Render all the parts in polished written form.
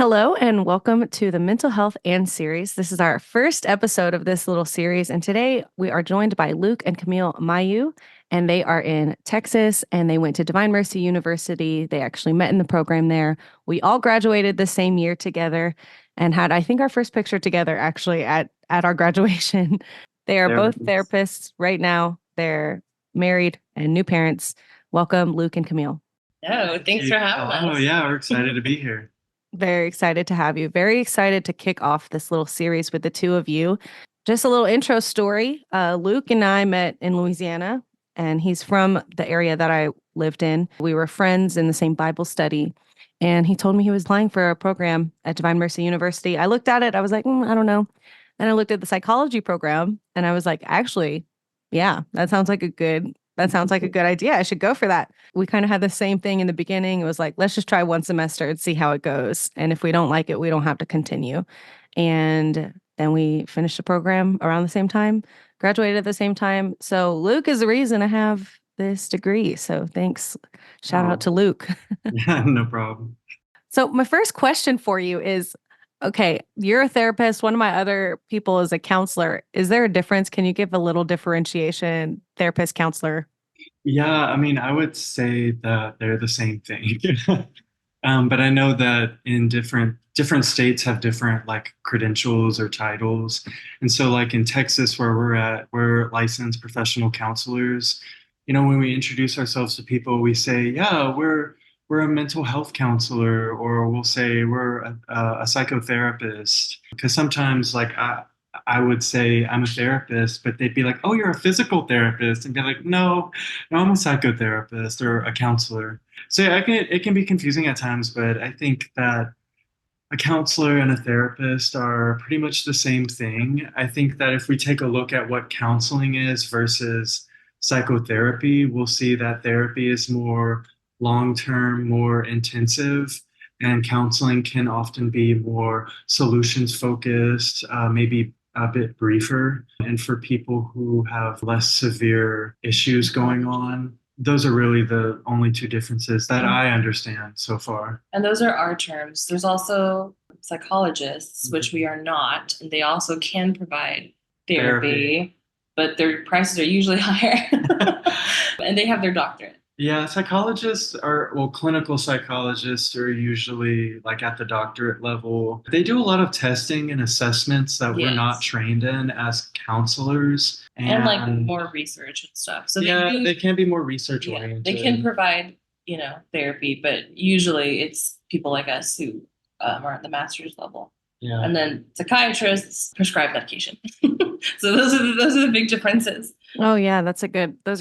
Hello and welcome to the Mental Health and series. This is our first episode of this little series, and today we are joined by Luke and Camille Mayeux, and they are in Texas and they went to Divine Mercy University. They actually met in the program there. We all graduated the same year together and had, I think, our first picture together actually at our graduation. They are There both it is. therapists right now. They're married and new parents. Welcome, Luke and Camille. No, Thank thanks you. for having Oh, us. yeah, we're excited to be here. Very excited to have you. Very excited to kick off this little series with the two of you. Just a little intro story. Luke and I met in Louisiana, and he's from the area that I lived in. We were friends in the same Bible study. And he told me he was applying for a program at Divine Mercy University. I looked at it, I was like, I don't know. And I looked at the psychology program, and I was like, actually, yeah, that sounds like a good idea. I should go for that. We kind of had the same thing in the beginning. It was like, let's just try one semester and see how it goes. And if we don't like it, we don't have to continue. And then we finished the program around the same time, graduated at the same time. So Luke is the reason I have this degree. So thanks. Shout out Oh, to Luke. yeah, no problem. So my first question for you is, okay, you're a therapist. One of my other people is a counselor. Is there a difference? Can you give a little differentiation, therapist, counselor? Yeah, I mean, I would say that they're the same thing. But I know that in different states have different like credentials or titles. And so like in Texas where we're at, we're licensed professional counselors. You know, when we introduce ourselves to people, we say, yeah, we're a mental health counselor, or we'll say we're a psychotherapist. Because sometimes like I would say I'm a therapist, but they'd be like, "Oh, you're a physical therapist," and be like, "No, I'm a psychotherapist or a counselor." So yeah, it can be confusing at times, but I think that a counselor and a therapist are pretty much the same thing. I think that if we take a look at what counseling is versus psychotherapy, we'll see that therapy is more long term, more intensive, and counseling can often be more solutions focused, maybe a bit briefer. And for people who have less severe issues going on, those are really the only two differences that I understand so far. And those are our terms. There's also psychologists, which Mhm. we are not, and they also can provide Therapy. therapy, but their prices are usually higher. And they have their doctorate. Yeah, psychologists are, well, clinical psychologists are usually like at the doctorate level. They do a lot of testing and assessments that we're not Yes. trained in as counselors. And like And more research and stuff. So they yeah, do, they can be more research yeah, they can oriented. provide, therapy, but usually it's people like us who are at the master's level. Yeah. And then psychiatrists prescribe medication. So those are the big differences. Oh yeah, those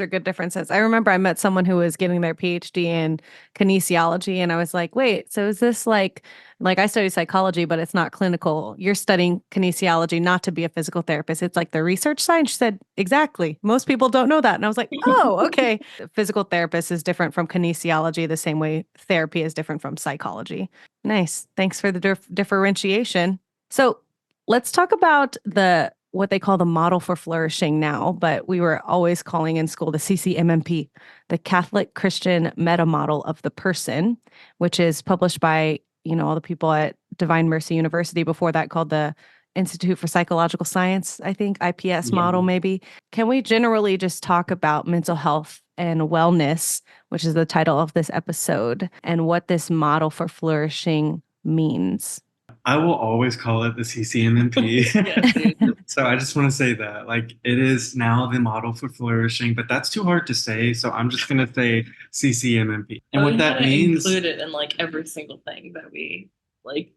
are good differences. I remember I met someone who was getting their PhD in kinesiology and I was like, "Wait, so is this like I study psychology, but it's not clinical. You're studying kinesiology not to be a physical therapist. It's like the research side." She said, "Exactly. Most people don't know that." And I was like, "Oh, okay." Physical therapist is different from kinesiology the same way therapy is different from psychology. Nice. Thanks for the differentiation. So, let's talk about the what they call the model for flourishing now, but we were always calling in school the CCMMP, the Catholic Christian Meta Model of the Person, which is published by, all the people at Divine Mercy University before that called the Institute for Psychological Science, I think, IPS Yeah. model maybe. Can we generally just talk about mental health and wellness, which is the title of this episode, and what this model for flourishing means? I will always call it the CCMMP. Yes, dude. So I just want to say that, like, it is now the model for flourishing, but that's too hard to say. So I'm just going to say CCMMP. And But what we want that to means, include it in like every single thing that we like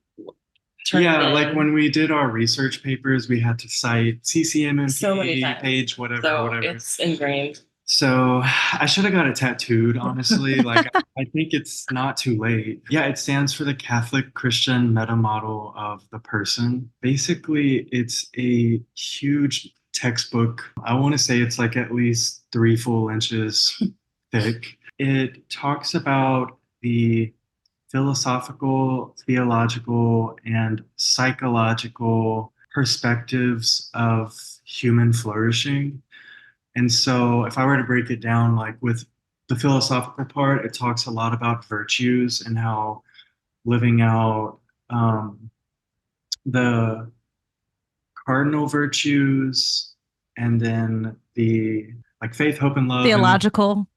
turn yeah, like in when we did our research papers, we had to cite so many CCMMP, times. page, whatever, So whatever. it's ingrained. So I should have got it tattooed, honestly. Like, I think it's not too late. Yeah, it stands for the Catholic Christian Meta Model of the Person. Basically, it's a huge textbook. I want to say it's like at least 3 full inches thick. It talks about the philosophical, theological, and psychological perspectives of human flourishing. And so, if I were to break it down, like with the philosophical part, it talks a lot about virtues and how living out um, the cardinal virtues, and then the like faith, hope, and love, and then Theological.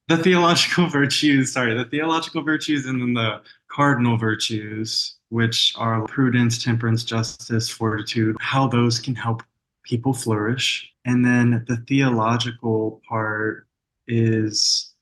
the theological virtues. Sorry, the theological virtues, and then the cardinal virtues, which are prudence, temperance, justice, fortitude, how those can help people flourish. And then the theological part is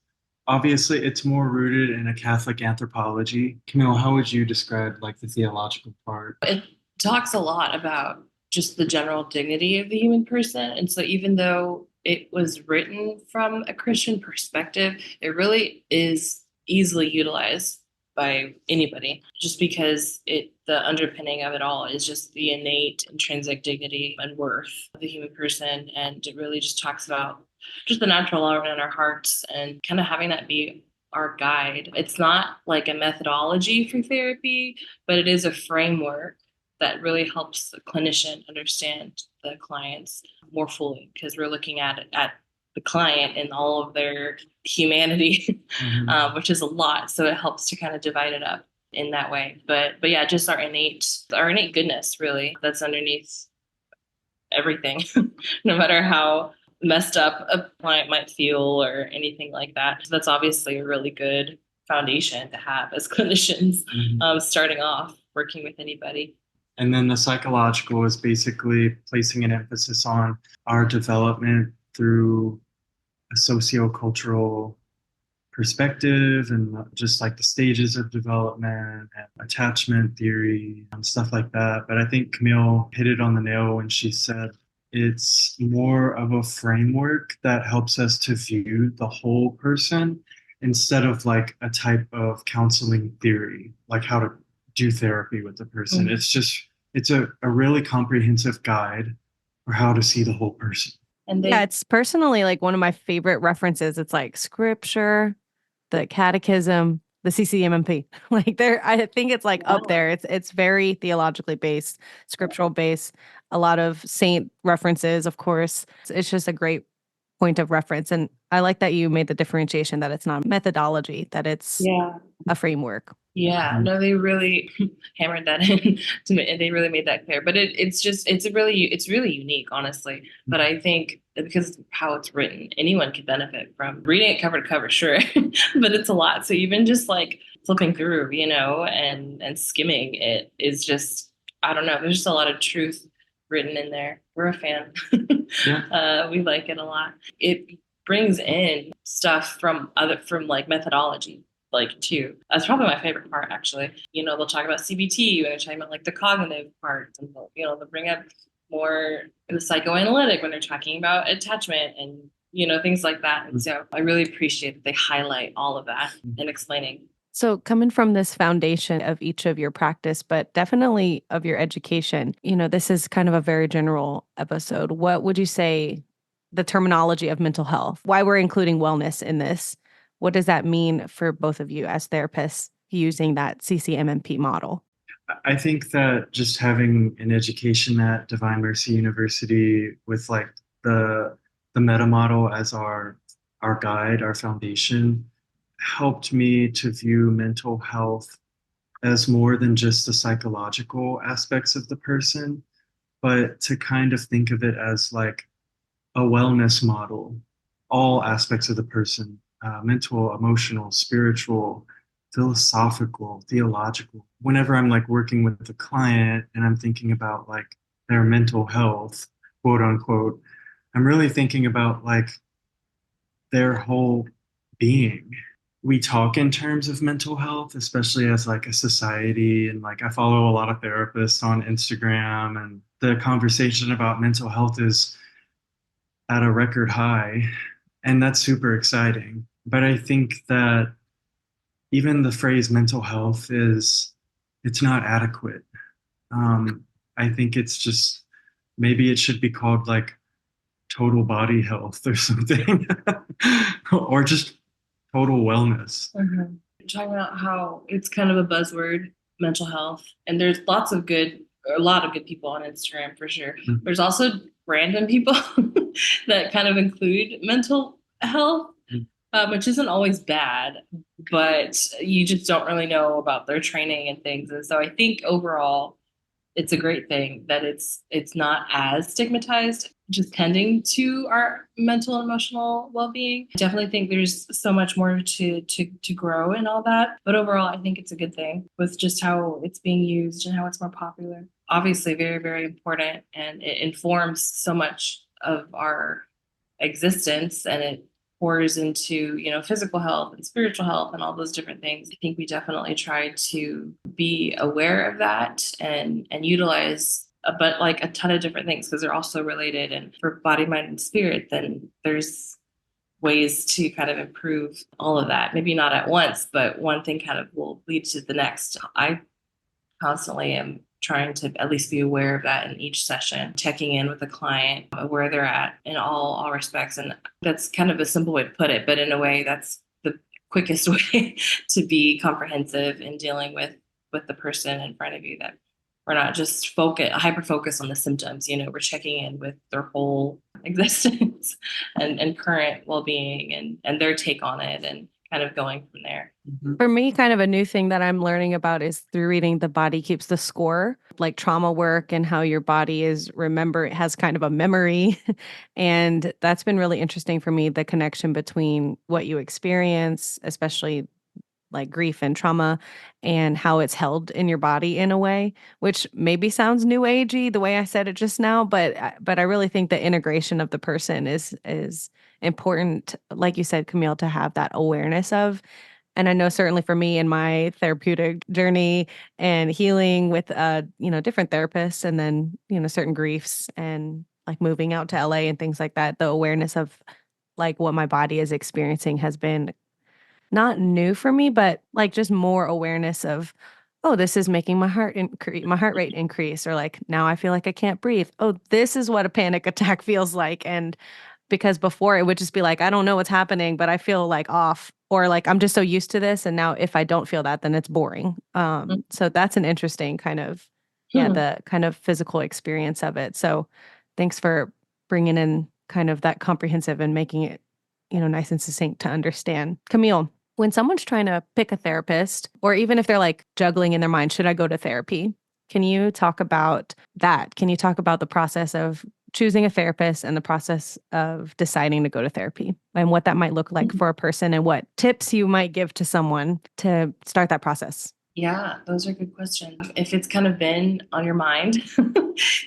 obviously it's more rooted in a Catholic anthropology. Camille, how would you describe like the theological part? It talks a lot about just the general dignity of the human person. And so even though it was written from a Christian perspective, it really is easily utilized by anybody just because the underpinning of it all is just the innate intrinsic dignity and worth of the human person. And it really just talks about just the natural law in our hearts and kind of having that be our guide. It's not like a methodology for therapy, but it is a framework that really helps the clinician understand the clients more fully because we're looking at the client and all of their humanity, which is a lot. So it helps to kind of divide it up in that way. But yeah, just our innate goodness really that's underneath everything, no matter how messed up a client might feel or anything like that. So that's obviously a really good foundation to have as clinicians, starting off working with anybody. And then the psychological is basically placing an emphasis on our development through a sociocultural perspective and just like the stages of development and attachment theory and stuff like that. But I think Camille hit it on the nail when she said it's more of a framework that helps us to view the whole person instead of like a type of counseling theory, like how to do therapy with the person. Mm-hmm. It's a really comprehensive guide for how to see the whole person. And Yeah, it's personally like one of my favorite references. It's like scripture, the catechism, the CCMMP. Like there, I think it's like up there. It's very theologically based, scriptural based, a lot of saint references, of course. It's just a great point of reference. And I like that you made the differentiation that it's not methodology, that it's a framework. Yeah, no, they really hammered that in to me, and they really made that clear. But it's really unique, honestly. But I think that because of how it's written, anyone can benefit from reading it cover to cover, sure, but it's a lot. So even just like flipping through, and skimming it is just, I don't know. There's just a lot of truth written in there. We're a fan. We like it a lot. It brings in stuff from like methodology like too. That's probably my favorite part actually. They'll talk about CBT when they're talking about like the cognitive parts and they'll bring up more the psychoanalytic when they're talking about attachment and things like that. And so I really appreciate that they highlight all of that in explaining. So coming from this foundation of each of your practice, but definitely of your education, this is kind of a very general episode. What would you say the terminology of mental health, why we're including wellness in this? What does that mean for both of you as therapists using that CCMMP model? I think that just having an education at Divine Mercy University with like the meta model as our guide, our foundation, helped me to view mental health as more than just the psychological aspects of the person, but to kind of think of it as like a wellness model, all aspects of the person, mental, emotional, spiritual, philosophical, theological. Whenever I'm like working with a client and I'm thinking about like their mental health, quote unquote, I'm really thinking about like their whole being. We talk in terms of mental health, especially as like a society. And like I follow a lot of therapists on Instagram, and the conversation about mental health is at a record high. And that's super exciting. But I think that even the phrase mental health it's not adequate. I think it's just, maybe it should be called like total body health or something, or just total wellness. Mm-hmm. Talking about how it's kind of a buzzword, mental health, and there's a lot of good people on Instagram for sure. Mm-hmm. There's also random people that kind of include mental health. Mm-hmm. which isn't always bad, but you just don't really know about their training and things. And so I think overall, it's a great thing that it's not as stigmatized, just tending to our mental and emotional well-being. I definitely think there's so much more to grow in all that, but overall I think it's a good thing with just how it's being used and how it's more popular. Obviously very, very important, and it informs so much of our existence, and it pours into, physical health and spiritual health and all those different things. I think we definitely try to be aware of that and utilize but like a ton of different things because they're also related. And for body, mind, and spirit, then there's ways to kind of improve all of that. Maybe not at once, but one thing kind of will lead to the next. I constantly am trying to at least be aware of that in each session, checking in with the client, where they're at in all respects. And that's kind of a simple way to put it, but in a way that's the quickest way to be comprehensive in dealing with the person in front of you, that we're not just hyper focus on the symptoms. We're checking in with their whole existence and current well-being and their take on it, and kind of going from there. For me, kind of a new thing that I'm learning about is through reading The Body Keeps the Score, like trauma work and how your body it has kind of a memory. And that's been really interesting for me, the connection between what you experience, especially like grief and trauma, and how it's held in your body in a way, which maybe sounds new agey the way I said it just now, but I really think the integration of the person is important, like you said, Camille, to have that awareness of. And I know certainly for me in my therapeutic journey and healing with different therapists, and then, certain griefs and like moving out to LA and things like that, the awareness of like what my body is experiencing has been not new for me, but like just more awareness of, oh, this is making my heart rate increase, or like now I feel like I can't breathe. Oh, this is what a panic attack feels like. And because before it would just be like, I don't know what's happening, but I feel like off, or like I'm just so used to this. And now if I don't feel that, then it's boring. So that's an interesting kind of, yeah, Hmm. the kind of physical experience of it. So thanks for bringing in kind of that comprehensive and making it, nice and succinct to understand. Camille, when someone's trying to pick a therapist, or even if they're like juggling in their mind, should I go to therapy? Can you talk about that? Can you talk about the process of choosing a therapist and the process of deciding to go to therapy, and what that might look like for a person, and what tips you might give to someone to start that process? Yeah, those are good questions. If it's kind of been on your mind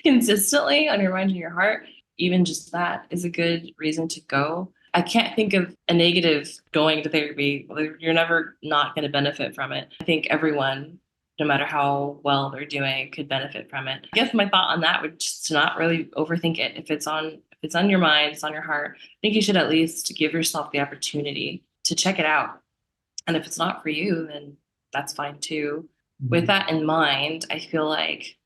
consistently, on your mind and your heart, even just that is a good reason to go. I can't think of a negative going to therapy. You're never not going to benefit from it. I think everyone, no matter how well they're doing, could benefit from it. I guess my thought on that would just to not really overthink it. If it's on your mind, it's on your heart, I think you should at least give yourself the opportunity to check it out. And if it's not for you, then that's fine too. With that in mind, I feel like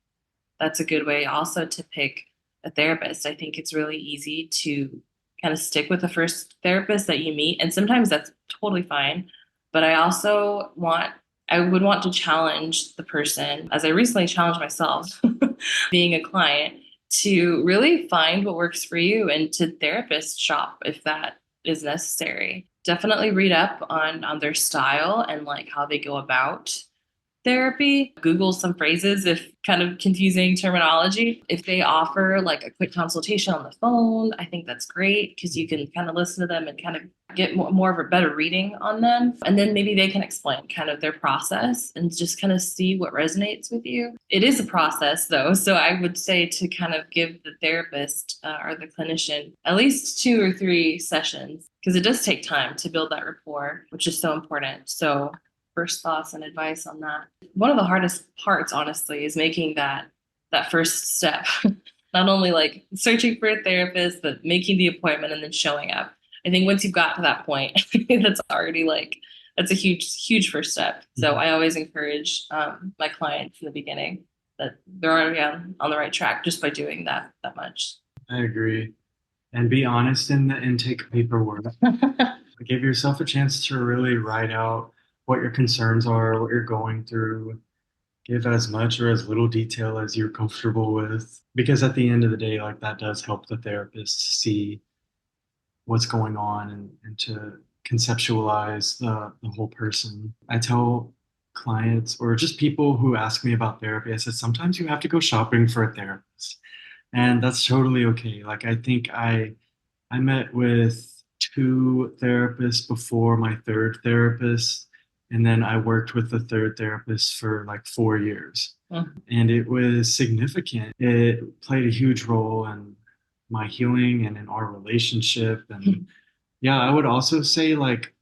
that's a good way also to pick a therapist. I think it's really easy to kind of stick with the first therapist that you meet. And sometimes that's totally fine. But I would want to challenge the person, as I recently challenged myself, being a client, to really find what works for you and to therapist shop if that is necessary. Definitely read up on their style and like how they go about therapy. Google some phrases if kind of confusing terminology. If they offer like a quick consultation on the phone, I think that's great because you can kind of listen to them and kind of get more of a better reading on them. And then maybe they can explain kind of their process and just kind of see what resonates with you. It is a process though. So I would say to kind of give the therapist or the clinician at least 2 or 3 sessions, because it does take time to build that rapport, which is so important. So first thoughts and advice on that. One of the hardest parts, honestly, is making that first step. Not only like searching for a therapist, but making the appointment and then showing up. I think once you've got to that point, that's already like that's a huge first step. So I always encourage my clients in the beginning that they're already on the right track just by doing that much. I agree. And be honest in the intake paperwork. Give yourself a chance to really write out what your concerns are, what you're going through. Give as much or as little detail as you're comfortable with. Because at the end of the day, like that does help the therapist see what's going on and to conceptualize the whole person. I tell clients or just people who ask me about therapy, I said, sometimes you have to go shopping for a therapist. And that's totally okay. Like I think I met with two therapists before my third therapist, and then I worked with the third therapist for like 4 years. And it was significant. It played a huge role in my healing and in our relationship. And yeah, I would also say like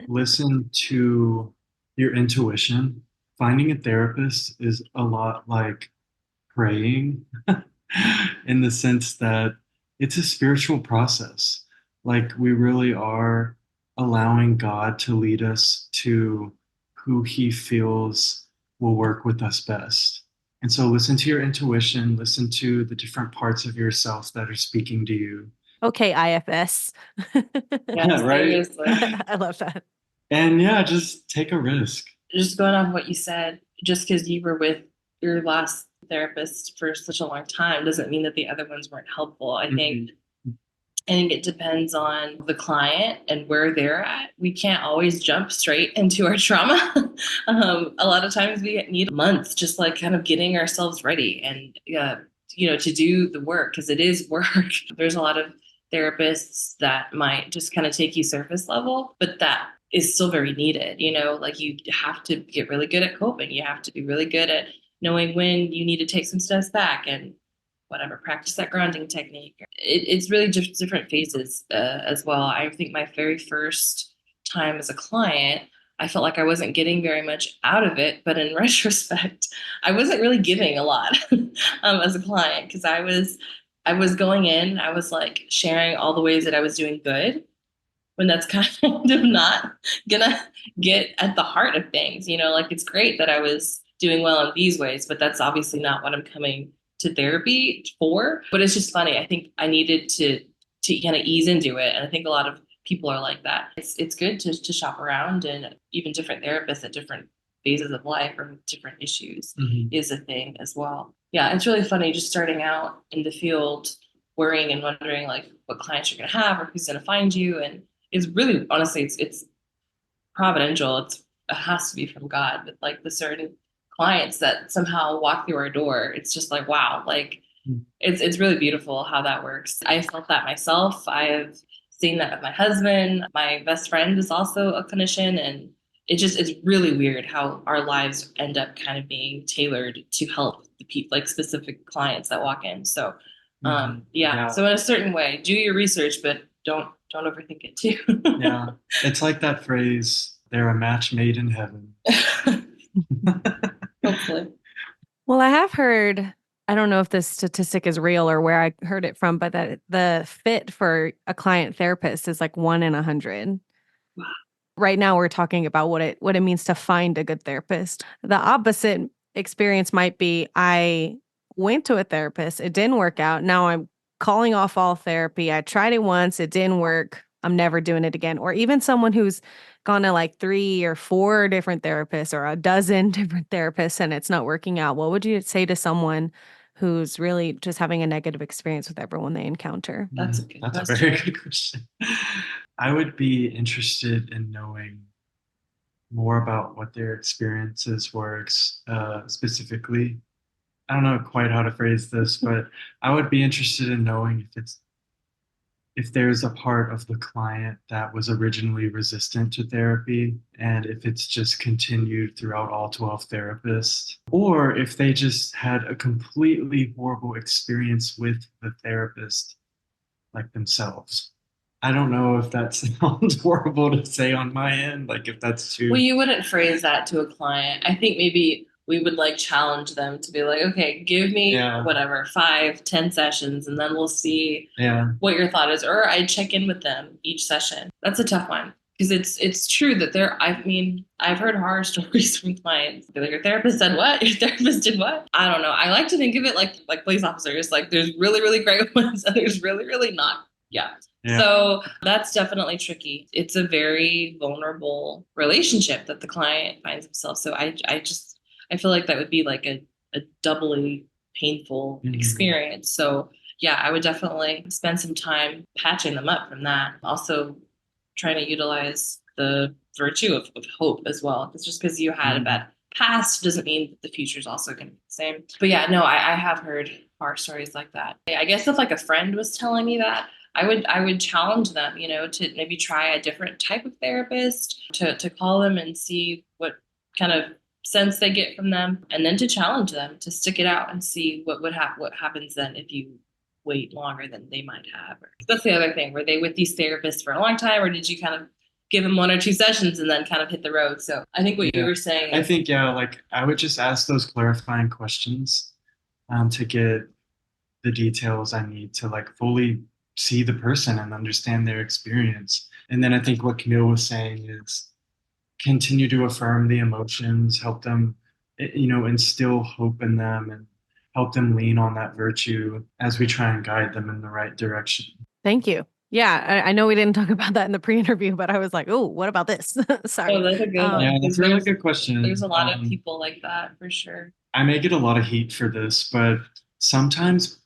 listen to your intuition. Finding a therapist is a lot like praying in the sense that it's a spiritual process. Like we really are allowing God to lead us to who he feels will work with us best. And so listen to your intuition, listen to the different parts of yourself that are speaking to you. Okay, IFS. Yeah, Right? seriously. I love that. And yeah, just take a risk. Just going on what you said, just because you were with your last therapist for such a long time doesn't mean that the other ones weren't helpful. I think it depends on the client and where they're at. We can't always jump straight into our trauma. A lot of times we need months just like kind of getting ourselves ready and, to do the work because it is work. There's a lot of therapists that might just kind of take you surface level, but that is still very needed. Like you have to get really good at coping. You have to be really good at knowing when you need to take some steps back and whatever, practice that grounding technique. It's really just different phases as well. I think my very first time as a client, I felt like I wasn't getting very much out of it. But in retrospect, I wasn't really giving a lot as a client because I was going in, I was like sharing all the ways that I was doing good when that's kind of not gonna get at the heart of things. Like it's great that I was doing well in these ways, but that's obviously not what I'm coming to therapy for. But it's just funny. I think I needed to kind of ease into it. And I think a lot of people are like that. It's good to shop around and even different therapists at different phases of life or different issues is a thing as well. Yeah, it's really funny just starting out in the field, worrying and wondering like what clients you're gonna have or who's gonna find you. And it's really honestly it's providential. It has to be from God, but like the certain clients that somehow walk through our door, it's just like wow, like it's really beautiful how that works. I felt that myself. I have seen that with my husband. My best friend is also a clinician, and it's really weird how our lives end up kind of being tailored to help the people, like specific clients that walk in. So yeah. So in a certain way, do your research, but don't overthink it too. Yeah. It's like that phrase, they're a match made in heaven. Hopefully. Well, I have heard, I don't know if this statistic is real or where I heard it from, but that the fit for a client therapist is like 1 in 100. Wow. Right now we're talking about what it means to find a good therapist. The opposite experience might be I went to a therapist, it didn't work out. Now I'm calling off all therapy. I tried it once, it didn't work. I'm never doing it again. Or even someone who's gone to like 3 or 4 different therapists or a dozen different therapists and it's not working out. What would you say to someone who's really just having a negative experience with everyone they encounter? That's a good That's a question. very good question. I would be interested in knowing more about what their experiences were specifically. I don't know quite how to phrase this, but I would be interested in knowing if there's a part of the client that was originally resistant to therapy and if it's just continued throughout all 12 therapists, or if they just had a completely horrible experience with the therapist, like themselves. I don't know if that sounds horrible to say on my end, like if that's too. Well, you wouldn't phrase that to a client. I think maybe we would like challenge them to be like, okay, give me whatever, 5, 10 sessions, and then we'll see what your thought is. Or I check in with them each session. That's a tough one. Because it's true that I've heard horror stories from clients. They're like, your therapist said what? Your therapist did what? I don't know. I like to think of it like police officers. Like there's really, really great ones and there's really, really not. Yeah. So that's definitely tricky. It's a very vulnerable relationship that the client finds himself. So I feel like that would be like a doubly painful experience. So yeah, I would definitely spend some time patching them up from that. Also trying to utilize the virtue of hope as well. It's just because you had a bad past doesn't mean that the future is also going to be the same. But yeah, no, I have heard horror stories like that. I guess if like a friend was telling me that, I would challenge them, to maybe try a different type of therapist, to call them and see what kind of sense they get from them, and then to challenge them to stick it out and see what happens then if you wait longer than they might have. That's the other thing. Were they with these therapists for a long time, or did you kind of give them 1 or 2 sessions and then kind of hit the road? So I think what you were saying I is, think, yeah, like I would just ask those clarifying questions to get the details I need to like fully see the person and understand their experience. And then I think what Camille was saying is continue to affirm the emotions, help them, instill hope in them and help them lean on that virtue as we try and guide them in the right direction. Thank you. Yeah, I know we didn't talk about that in the pre-interview, but I was like, oh, what about this? Sorry. oh, that's a good one. Yeah, that's a really good question. There's a lot of people like that for sure. I may get a lot of heat for this, but sometimes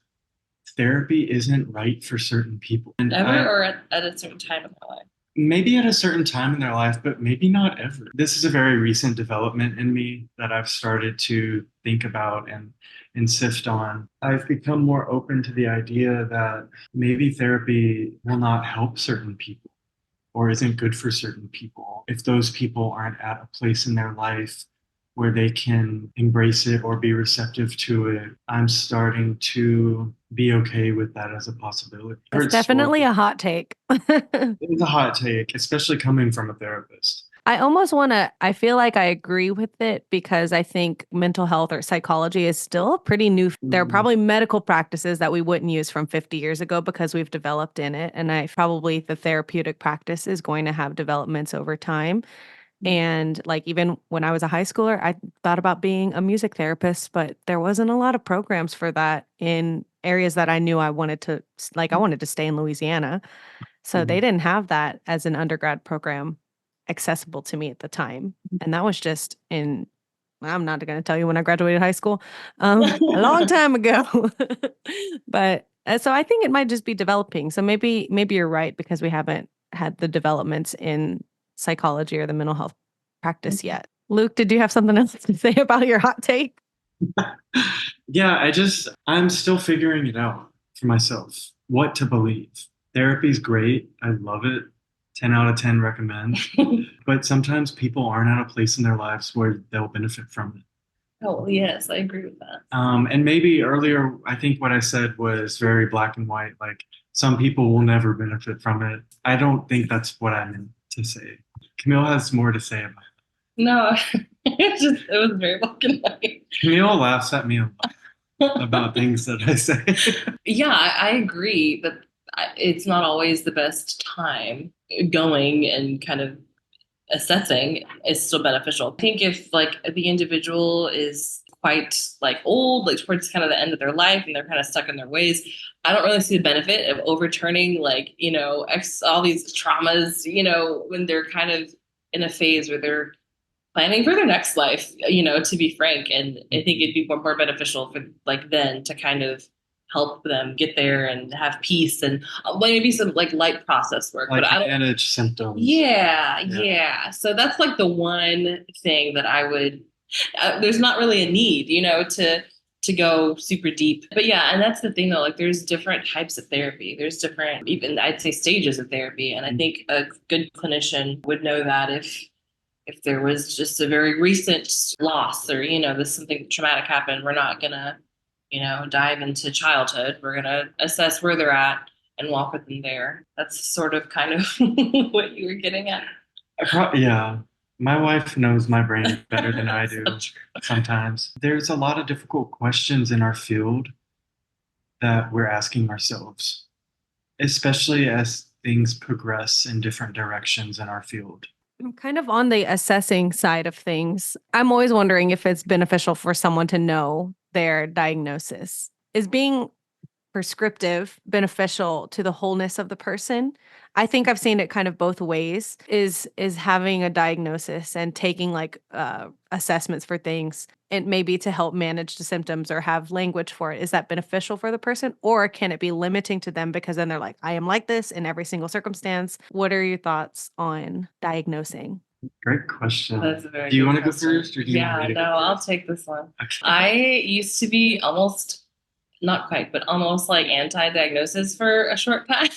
therapy isn't right for certain people. And Ever or at a certain time in their life? maybe at a certain time in their life, but maybe not ever. This is a very recent development in me that I've started to think about and sift on. I've become more open to the idea that maybe therapy will not help certain people or isn't good for certain people if those people aren't at a place in their life where they can embrace it or be receptive to it. I'm starting to be okay with that as a possibility. It's definitely a hot take. It's a hot take, especially coming from a therapist. I feel like I agree with it because I think mental health or psychology is still pretty new. There are probably medical practices that we wouldn't use from 50 years ago because we've developed in it. And probably the therapeutic practice is going to have developments over time. And like even when I was a high schooler, I thought about being a music therapist, but there wasn't a lot of programs for that in areas that I knew I wanted to, like I wanted to stay in Louisiana. So they didn't have that as an undergrad program accessible to me at the time. And that was just I'm not going to tell you when I graduated high school, a long time ago. But so I think it might just be developing. So maybe you're right because we haven't had the developments in psychology or the mental health practice yet. Luke, did you have something else to say about your hot take? Yeah, I'm still figuring it out for myself, what to believe. Therapy's great. I love it. 10 out of 10 recommend. But sometimes people aren't at a place in their lives where they'll benefit from it. Oh, yes, I agree with that. And maybe earlier, I think what I said was very black and white. Like some people will never benefit from it. I don't think that's what I meant to say. Camille has more to say about it. No, it was very black and white. Camille laughs at me a lot about things that I say. Yeah, I agree that it's not always the best time. Going and kind of assessing is still beneficial. I think if like the individual is quite like old, like towards kind of the end of their life and they're kind of stuck in their ways, I don't really see the benefit of overturning like, all these traumas, when they're kind of in a phase where they're planning for their next life, to be frank. And I think it'd be more beneficial for like then to kind of help them get there and have peace and maybe some like light process work. Like but I don't manage symptoms. Yeah. So that's like the one thing that I would. There's not really a need, to go super deep. But yeah, and that's the thing though. Like, there's different types of therapy. There's different, even I'd say, stages of therapy. And I think a good clinician would know that if there was just a very recent loss or this something traumatic happened, we're not gonna dive into childhood. We're gonna assess where they're at and walk with them there. That's sort of kind of what you were getting at. Yeah. My wife knows my brain better than I do sometimes. There's a lot of difficult questions in our field that we're asking ourselves, especially as things progress in different directions in our field. I'm kind of on the assessing side of things. I'm always wondering if it's beneficial for someone to know their diagnosis. Is being prescriptive, beneficial to the wholeness of the person. I think I've seen it kind of both ways is having a diagnosis and taking like assessments for things and maybe to help manage the symptoms or have language for it. Is that beneficial for the person, or can it be limiting to them because then they're like, I am like this in every single circumstance? What are your thoughts on diagnosing? Great question. That's a very Do you good want to go question. first, or do you want me to No, go I'll first? take this one. Okay. I used to be almost, not quite, but almost like anti-diagnosis for a short time.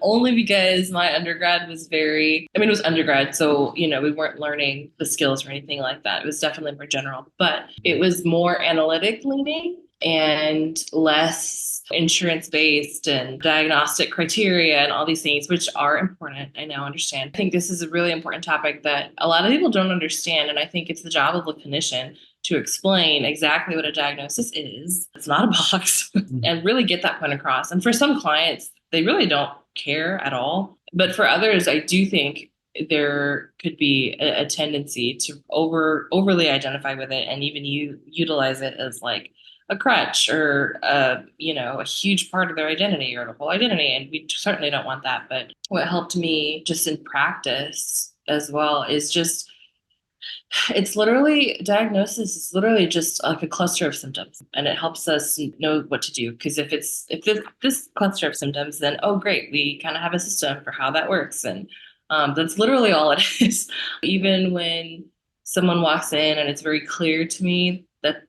Only because my undergrad was it was undergrad, so we weren't learning the skills or anything like that. It was definitely more general, but it was more analytic leaning and less insurance based and diagnostic criteria and all these things, which are important. I now understand. I think this is a really important topic that a lot of people don't understand. And I think it's the job of a clinician to explain exactly what a diagnosis is. It's not a box and really get that point across. And for some clients, they really don't care at all. But for others, I do think there could be a tendency to overly identify with it and even utilize it as like a crutch or a huge part of their identity or the whole identity. And we certainly don't want that. But what helped me just in practice as well is just diagnosis is literally just like a cluster of symptoms, and it helps us know what to do. Because if this cluster of symptoms, then oh great, we kind of have a system for how that works, and that's literally all it is. Even when someone walks in and it's very clear to me that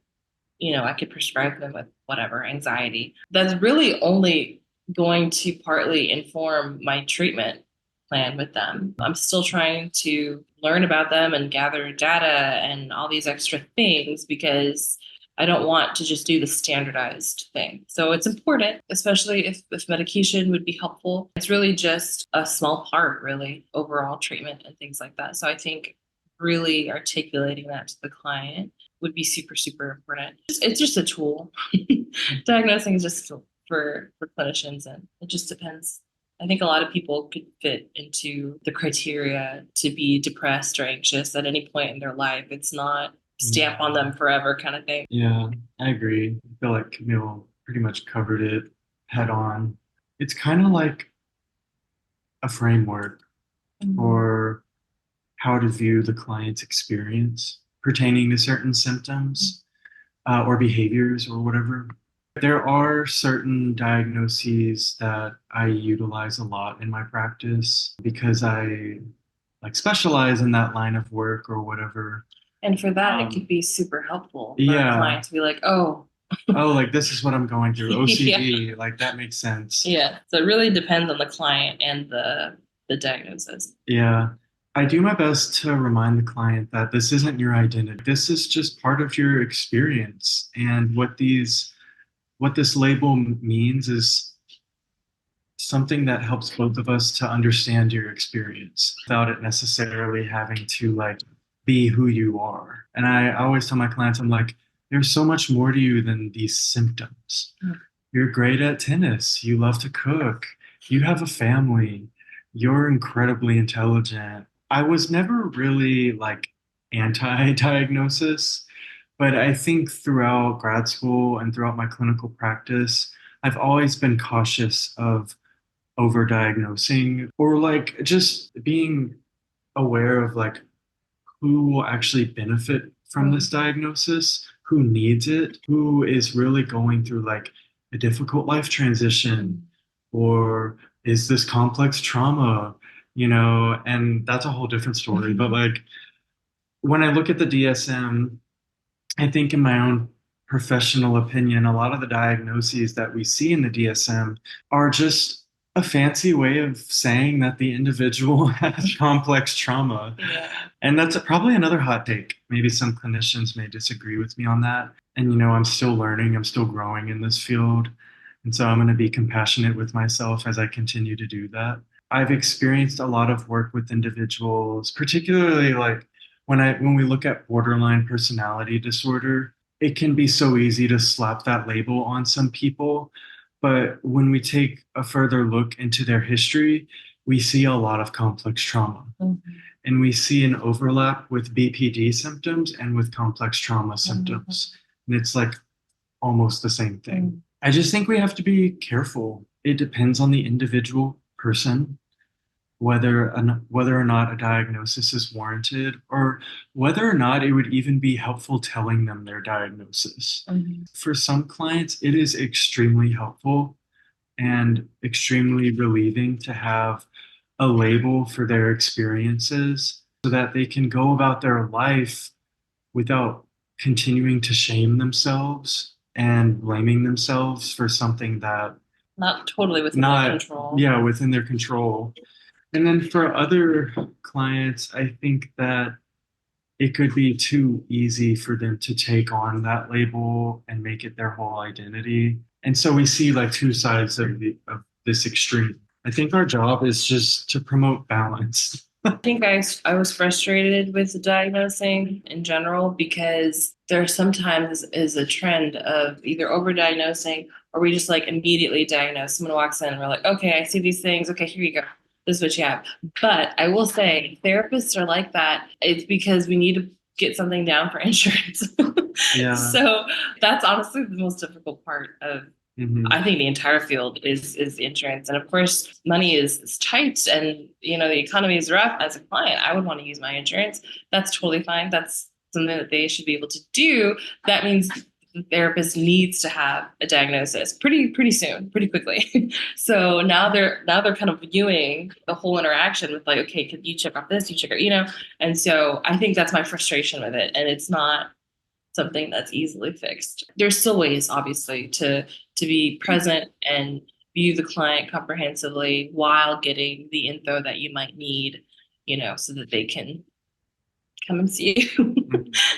I could prescribe them with whatever anxiety, that's really only going to partly inform my treatment plan with them. I'm still trying to learn about them and gather data and all these extra things because I don't want to just do the standardized thing. So it's important, especially if medication would be helpful. It's really just a small part, really, overall treatment and things like that. So I think really articulating that to the client would be super, super important. It's just a tool. Diagnosing is just a tool for clinicians, and it just depends. I think a lot of people could fit into the criteria to be depressed or anxious at any point in their life. It's not stamp on them forever kind of thing. Yeah, I agree. I feel like Camille pretty much covered it head on. It's kind of like a framework for how to view the client's experience pertaining to certain symptoms or behaviors or whatever. There are certain diagnoses that I utilize a lot in my practice because I specialize in that line of work or whatever. And for that, it could be super helpful for Yeah. a client to be like, oh, like this is what I'm going through. OCD, like that makes sense. Yeah. So it really depends on the client and the diagnosis. Yeah. I do my best to remind the client that this isn't your identity. This is just part of your experience. And what this label means is something that helps both of us to understand your experience without it necessarily having to be who you are. And I always tell my clients, I'm like, there's so much more to you than these symptoms. You're great at tennis. You love to cook. You have a family. You're incredibly intelligent. I was never really anti-diagnosis, but I think throughout grad school and throughout my clinical practice, I've always been cautious of overdiagnosing or just being aware of who will actually benefit from this diagnosis, who needs it, who is really going through a difficult life transition, or is this complex trauma, and that's a whole different story. But when I look at the DSM, I think in my own professional opinion, a lot of the diagnoses that we see in the DSM are just a fancy way of saying that the individual has complex trauma. Yeah. And that's probably another hot take. Maybe some clinicians may disagree with me on that. And, I'm still learning, I'm still growing in this field. And so I'm going to be compassionate with myself as I continue to do that. I've experienced a lot of work with individuals, particularly when we look at borderline personality disorder. It can be so easy to slap that label on some people. But when we take a further look into their history, we see a lot of complex trauma. And we see an overlap with BPD symptoms and with complex trauma symptoms. And it's almost the same thing. I just think we have to be careful. It depends on the individual person, whether or not a diagnosis is warranted, or whether or not it would even be helpful telling them their diagnosis. Mhm. For some clients, it is extremely helpful and extremely relieving to have a label for their experiences so that they can go about their life without continuing to shame themselves and blaming themselves for something that Not totally within their not, control. yeah, within their control. And then for other clients, I think that it could be too easy for them to take on that label and make it their whole identity. And so we see like two sides of this extreme. I think our job is just to promote balance. I think I was frustrated with diagnosing in general because there sometimes is a trend of either overdiagnosing or we just like immediately diagnose. Someone walks in and we're like, okay, I see these things. Okay, here you go. This is what you have. But I will say therapists are like that. It's because we need to get something down for insurance. Yeah. So that's honestly the most difficult part of I think the entire field is insurance, and of course, money is tight, and the economy is rough. As a client, I would want to use my insurance. That's totally fine. That's something that they should be able to do. That means the therapist needs to have a diagnosis pretty soon, pretty quickly. So now they're kind of viewing the whole interaction with like, okay, could you check off this? You check out. And so I think that's my frustration with it, and it's not something that's easily fixed. There's still ways, obviously, to be present and view the client comprehensively while getting the info that you might need, so that they can come and see you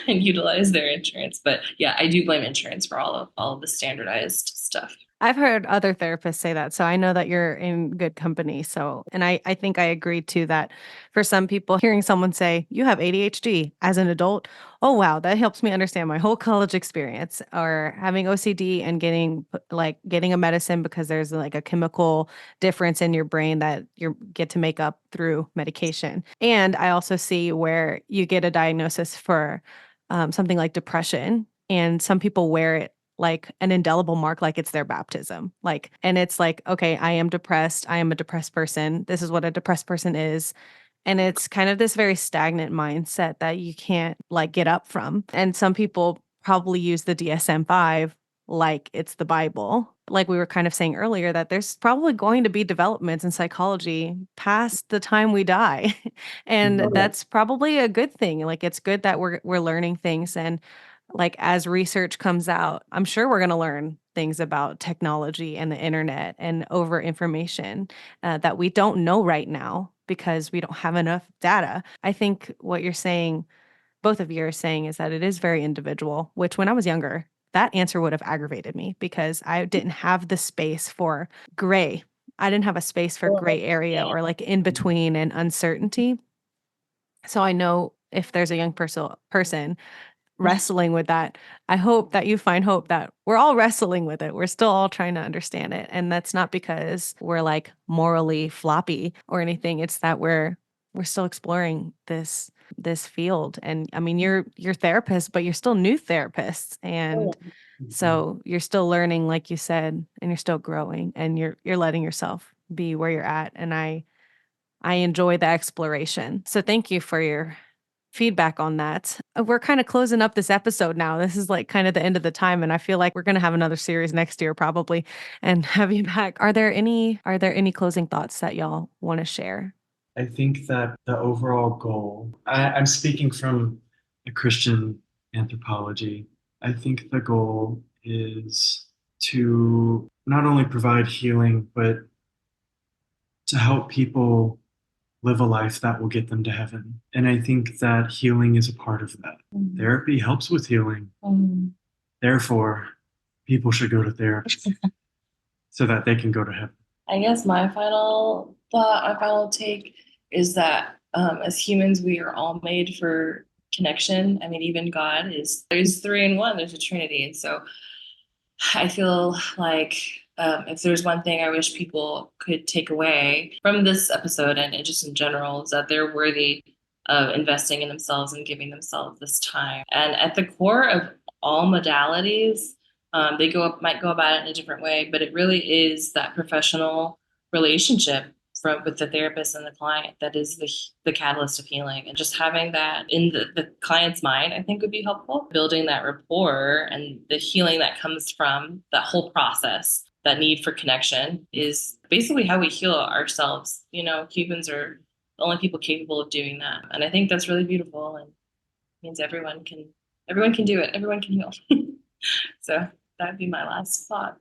and utilize their insurance. But yeah, I do blame insurance for all of the standardized stuff. I've heard other therapists say that, so I know that you're in good company. So, and I think I agree too that for some people, hearing someone say, you have ADHD as an adult, oh, wow, that helps me understand my whole college experience. Or having OCD and getting a medicine because there's like a chemical difference in your brain that you get to make up through medication. And I also see where you get a diagnosis for something like depression, and some people wear it like an indelible mark, like it's their baptism. And it's like, okay, I am depressed. I am a depressed person. This is what a depressed person is. And it's kind of this very stagnant mindset that you can't like get up from. And some people probably use the DSM-5 like it's the Bible. Like we were kind of saying earlier, that there's probably going to be developments in psychology past the time we die. And that's probably a good thing. Like it's good that we're learning things, and like as research comes out, I'm sure we're going to learn things about technology and the internet and over information that we don't know right now because we don't have enough data. I think what you're saying, both of you are saying, is that it is very individual, which when I was younger, that answer would have aggravated me because I didn't have the space for gray. I didn't have a space for gray area or like in between and uncertainty. So I know if there's a young person wrestling with that, I hope that you find hope that we're all wrestling with it. We're still all trying to understand it. And that's not because we're like morally floppy or anything. It's that we're still exploring this field. And I mean, you're therapists, but you're still new therapists. And so you're still learning, like you said, and you're still growing, and you're letting yourself be where you're at. And I enjoy the exploration. So thank you for your feedback on that. We're kind of closing up this episode now. This is like kind of the end of the time, and I feel like we're going to have another series next year probably and have you back. Are there any closing thoughts that y'all want to share? I think that the overall goal, I'm speaking from a Christian anthropology. I think the goal is to not only provide healing, but to help people live a life that will get them to heaven. And I think that healing is a part of that. Therapy helps with healing. Therefore, people should go to therapy so that they can go to heaven. I guess my final thought, my final take is that as humans, we are all made for connection. I mean, even God there's three in one, there's a Trinity. And so I feel like if there's one thing I wish people could take away from this episode and just in general, is that they're worthy of investing in themselves and giving themselves this time. And at the core of all modalities, Might go about it in a different way, but it really is that professional relationship with the therapist and the client that is the catalyst of healing. And just having that in the client's mind, I think would be helpful. Building that rapport and the healing that comes from that whole process, that need for connection is basically how we heal ourselves. Humans are the only people capable of doing that. And I think that's really beautiful and means everyone can do it. Everyone can heal. So that'd be my last thought.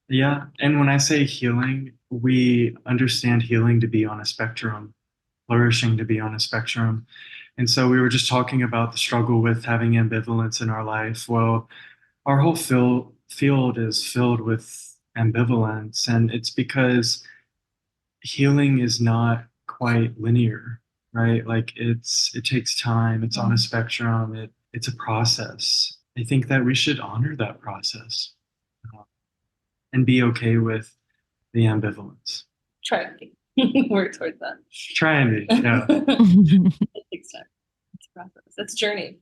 Yeah. And when I say healing, we understand healing to be on a spectrum, flourishing to be on a spectrum. And so we were just talking about the struggle with having ambivalence in our life. Well, our whole field is filled with ambivalence, and it's because healing is not quite linear, right? Like it takes time. It's on a spectrum. It's a process. I think that we should honor that process and be okay with the ambivalence. Try to work towards that. Try and be, yeah. It takes time. It's a process. It's a journey.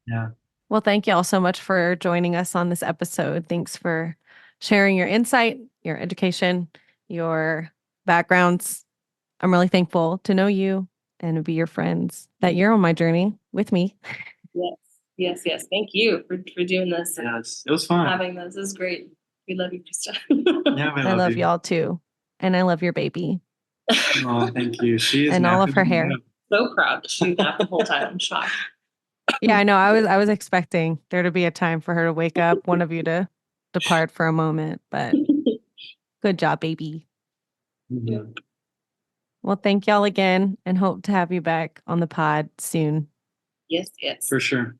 Yeah. Well, thank you all so much for joining us on this episode. Thanks for sharing your insight, your education, your backgrounds. I'm really thankful to know you and to be your friends, that you're on my journey with me. Yes. Thank you for doing this. Yes, it was fun. Having this is great. We love you, Krista. Yeah, I love y'all too. And I love your baby. Oh, thank you. She is and all of her napping hair. now. So proud that she napped the whole time. I'm shocked. Yeah, I know. I was expecting there to be a time for her to wake up, one of you to depart for a moment, but good job, baby. Mhm. Well, thank y'all again and hope to have you back on the pod soon. Yes. For sure.